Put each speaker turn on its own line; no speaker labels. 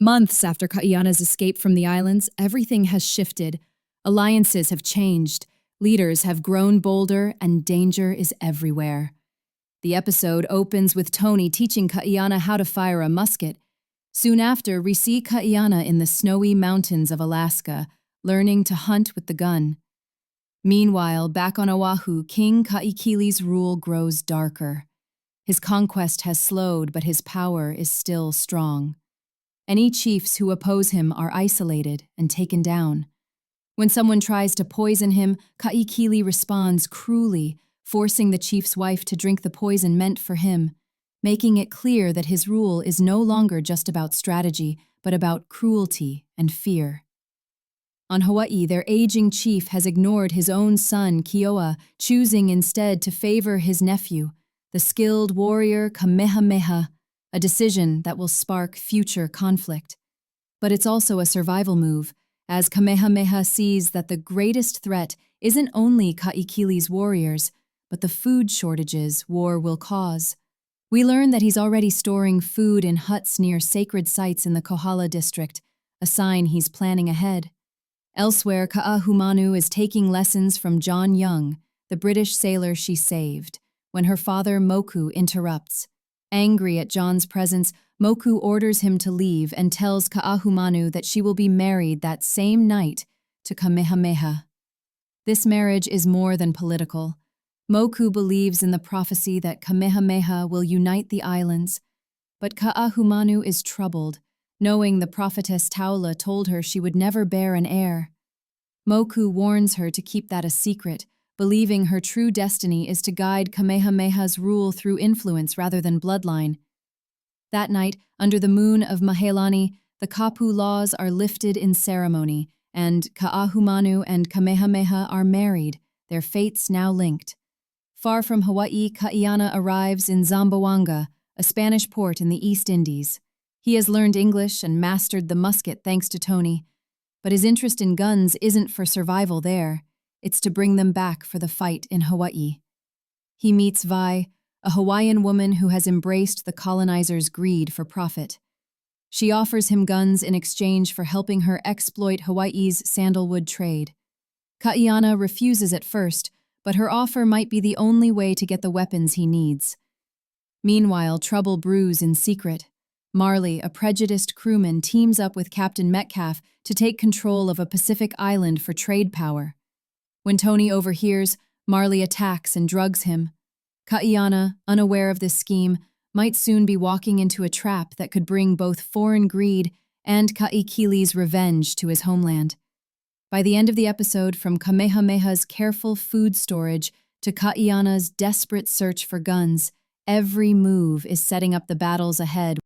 Months after Kaiana's escape from the islands, everything has shifted. Alliances have changed, leaders have grown bolder, and danger is everywhere. The episode opens with Tony teaching Kaiana how to fire a musket. Soon after, we see Kaiana in the snowy mountains of Alaska, learning to hunt with the gun. Meanwhile, back on Oahu, King Kaikili's rule grows darker. His conquest has slowed, but his power is still strong. Any chiefs who oppose him are isolated and taken down. When someone tries to poison him, Kaikili responds cruelly, forcing the chief's wife to drink the poison meant for him, making it clear that his rule is no longer just about strategy, but about cruelty and fear. On Hawaii, their aging chief has ignored his own son, Kioa, choosing instead to favor his nephew, the skilled warrior Kamehameha, a decision that will spark future conflict. But it's also a survival move, as Kamehameha sees that the greatest threat isn't only Kaikili's warriors, but the food shortages war will cause. We learn that he's already storing food in huts near sacred sites in the Kohala district, a sign he's planning ahead. Elsewhere, Kaahumanu is taking lessons from John Young, the British sailor she saved, when her father Moku interrupts. Angry at John's presence, Moku orders him to leave and tells Kaahumanu that she will be married that same night to Kamehameha. This marriage is more than political. Moku believes in the prophecy that Kamehameha will unite the islands, but Kaahumanu is troubled, knowing the prophetess Taula told her she would never bear an heir. Moku warns her to keep that a secret, believing her true destiny is to guide Kamehameha's rule through influence rather than bloodline. That night, under the moon of Mahealani, the Kapu laws are lifted in ceremony, and Kaahumanu and Kamehameha are married, their fates now linked. Far from Hawaii, Kaiana arrives in Zamboanga, a Spanish port in the East Indies. He has learned English and mastered the musket thanks to Tony, but his interest in guns isn't for survival there. It's to bring them back for the fight in Hawaii. He meets Vi, a Hawaiian woman who has embraced the colonizers' greed for profit. She offers him guns in exchange for helping her exploit Hawaii's sandalwood trade. Kaiana refuses at first, but her offer might be the only way to get the weapons he needs. Meanwhile, trouble brews in secret. Marley, a prejudiced crewman, teams up with Captain Metcalf to take control of a Pacific island for trade power. When Tony overhears, Marley attacks and drugs him. Kaiana, unaware of this scheme, might soon be walking into a trap that could bring both foreign greed and Kaikili's revenge to his homeland. By the end of the episode, from Kamehameha's careful food storage to Kaiana's desperate search for guns, every move is setting up the battles ahead.